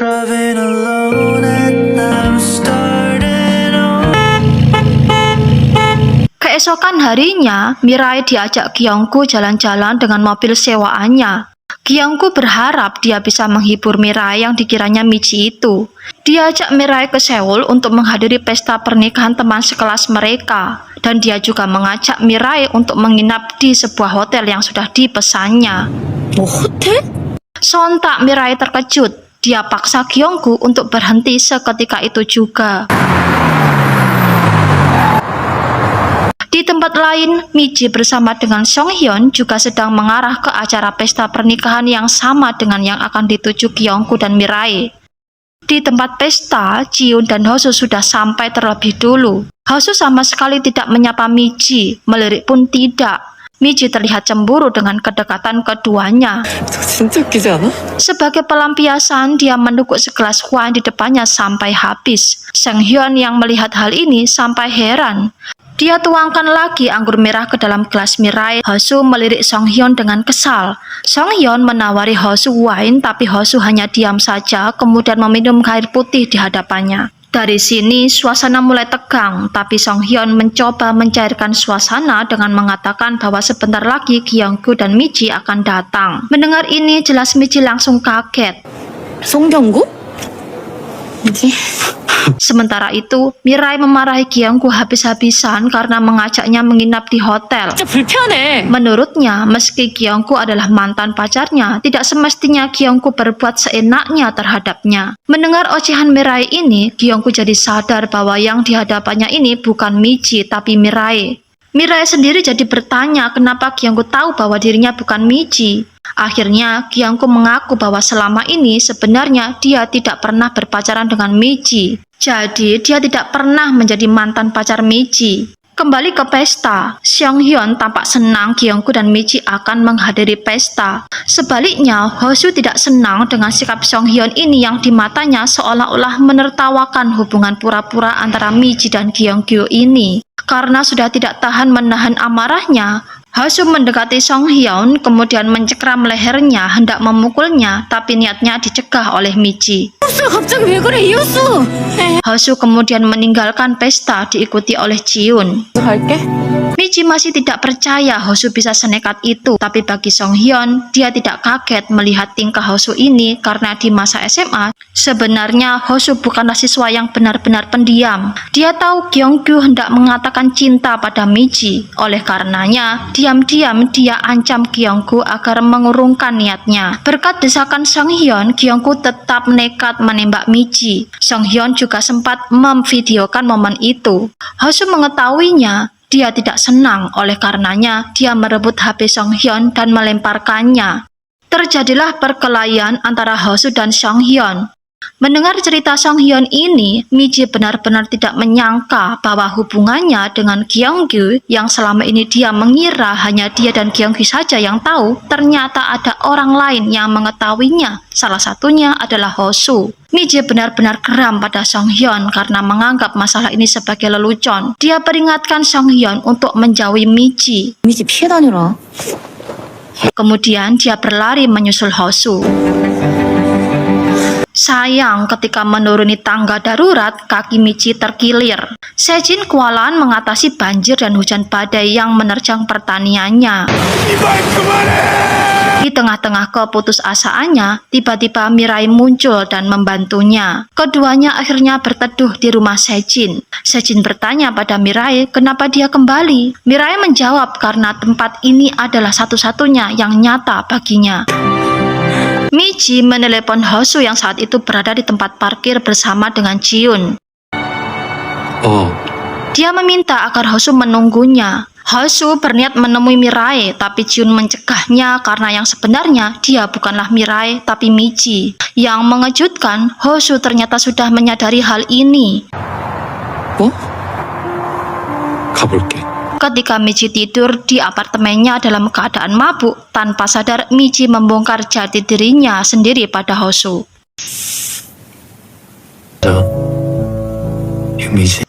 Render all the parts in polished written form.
Driving alone and I'm starting on. Keesokan harinya, Mirai diajak Kyunggu jalan-jalan dengan mobil sewaannya. Kyunggu berharap dia bisa menghibur Mirai yang dikiranya Michi itu. Dia ajak Mirai ke Seoul untuk menghadiri pesta pernikahan teman sekelas mereka. Dan dia juga mengajak Mirai untuk menginap di sebuah hotel yang sudah dipesannya. 뭐 호텔? Sontak Mirai terkejut. Dia paksa Kyunggu untuk berhenti seketika itu juga. Di tempat lain, Michi bersama dengan Song Hyun juga sedang mengarah ke acara pesta pernikahan yang sama dengan yang akan dituju Kyunggu dan Mirai. Di tempat pesta, Jiun dan Hosu sudah sampai terlebih dulu. Hosu sama sekali tidak menyapa Michi, melirik pun tidak. Michi terlihat cemburu dengan kedekatan keduanya. 저 진짜 웃기지 않아? Sebagai pelampiasan, dia menukuk segelas wine di depannya sampai habis. Song Hyun yang melihat hal ini sampai heran. Dia tuangkan lagi anggur merah ke dalam gelas Mirai. Hosu melirik Song Hyun dengan kesal. Song Hyun menawari Hosu wine, tapi Hosu hanya diam saja, kemudian meminum air putih di hadapannya. Dari sini, suasana mulai tegang, tapi Song Hyun mencoba mencairkan suasana dengan mengatakan bahwa sebentar lagi Kyunggu dan Michi akan datang. Mendengar ini, jelas Michi langsung kaget. 송경구? 뭐지? Sementara itu, Mirai memarahi Kyunggu habis-habisan karena mengajaknya menginap di hotel. 진짜 불편해. Menurutnya, meski Kyunggu adalah mantan pacarnya, tidak semestinya Kyunggu berbuat seenaknya terhadapnya. Mendengar ocehan Mirai ini, Kyunggu jadi sadar bahwa yang di hadapannya ini bukan Michi tapi Mirai. Mirai sendiri jadi bertanya kenapa Kyunggu tahu bahwa dirinya bukan Michi. Akhirnya, Kyunggu mengaku bahwa selama ini sebenarnya dia tidak pernah berpacaran dengan Michi. Jadi, dia tidak pernah menjadi mantan pacar Michi. Kembali ke pesta, Song Hyun tampak senang Kyunggu dan Michi akan menghadiri pesta. Sebaliknya, Hosu tidak senang dengan sikap Song Hyun ini yang di matanya seolah-olah menertawakan hubungan pura-pura antara Michi dan Kyunggu ini. Karena sudah tidak tahan menahan amarahnya, Hosu mendekati Song Hyun kemudian mencekram lehernya hendak memukulnya, tapi niatnya dicegah oleh Michi. 호수 갑자기 왜 그래 이호수? Hosu kemudian meninggalkan pesta diikuti oleh Jiun. 갈게. Michi masih tidak percaya Hosu bisa senekat itu, tapi bagi Song Hyun, dia tidak kaget melihat tingkah Hosu ini karena di masa SMA, sebenarnya Hosu bukanlah siswa yang benar-benar pendiam. Dia tahu Kyunggu hendak mengatakan cinta pada Michi, oleh karenanya, diam-diam dia ancam Kyunggu agar mengurungkan niatnya. Berkat desakan Song Hyun, Kyunggu tetap nekat menembak Michi. Song Hyun juga sempat memvideokan momen itu. Hosu mengetahuinya. Dia tidak senang, oleh karenanya dia merebut HP Song Hyun dan melemparkannya. Terjadilah perkelahian antara Hosu dan Song Hyun. Mendengar cerita Song Hyun ini, Michi benar-benar tidak menyangka bahwa hubungannya dengan Kyunggu yang selama ini dia mengira hanya dia dan Kyunggu saja yang tahu, ternyata ada orang lain yang mengetahuinya. Salah satunya adalah Hosu. Michi benar-benar geram pada Song Hyun karena menganggap masalah ini sebagai lelucon. Dia peringatkan Song Hyun untuk menjauhi Michi. 미지 피해 다녀라. Kemudian dia berlari menyusul Hosu. Sayang, ketika menuruni tangga darurat, kaki Michi terkilir. Sejin kewalahan mengatasi banjir dan hujan badai yang menerjang pertaniannya. Di tengah-tengah keputusasaannya, tiba-tiba Mirai muncul dan membantunya. Keduanya akhirnya berteduh di rumah Sejin. Sejin bertanya pada Mirai kenapa dia kembali. Mirai menjawab karena tempat ini adalah satu-satunya yang nyata baginya. Michi menelepon Hosu yang saat itu berada di tempat parkir bersama dengan Jiun. Dia meminta agar Hosu menunggunya. Hosu berniat menemui Mirai, tapi Jiun mencegahnya karena yang sebenarnya dia bukanlah Mirai, tapi Michi. Yang mengejutkan, Hosu ternyata sudah menyadari hal ini. 뭐? 가볼게. Ketika Michi tidur di apartemennya dalam keadaan mabuk, tanpa sadar Michi membongkar jati dirinya sendiri pada Hosu.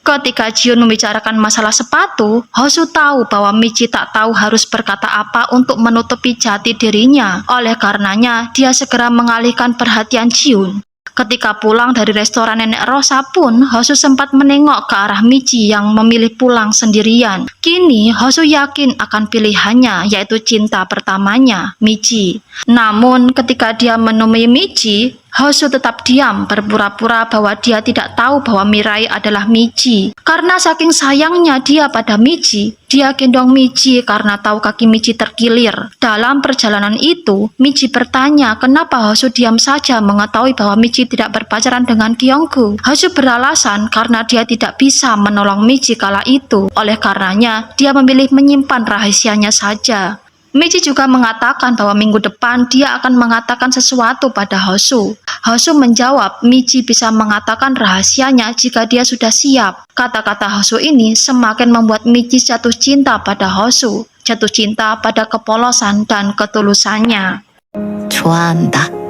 Ketika Jiun membicarakan masalah sepatu, Hosu tahu bahwa Michi tak tahu harus berkata apa untuk menutupi jati dirinya. Oleh karenanya, dia segera mengalihkan perhatian Jiun. Ketika pulang dari restoran Nenek Rosa pun, Hosu sempat menengok ke arah Michi yang memilih pulang sendirian. Kini, Hosu yakin akan pilihannya, yaitu cinta pertamanya, Michi. Namun, ketika dia menemui Michi, Hosu tetap diam, berpura-pura bahwa dia tidak tahu bahwa Mirai adalah Michi. Karena saking sayangnya dia pada Michi, dia gendong Michi karena tahu kaki Michi terkilir. Dalam perjalanan itu, Michi bertanya kenapa Hosu diam saja mengetahui bahwa Michi tidak berpacaran dengan Kyunggu. Hosu beralasan karena dia tidak bisa menolong Michi kala itu. Oleh karenanya, dia memilih menyimpan rahasianya saja. Michi juga mengatakan bahwa minggu depan dia akan mengatakan sesuatu pada Hosu. Hosu menjawab Michi bisa mengatakan rahasianya jika dia sudah siap. Kata-kata Hosu ini semakin membuat Michi jatuh cinta pada Hosu, jatuh cinta pada kepolosan dan ketulusannya. 좋아한다.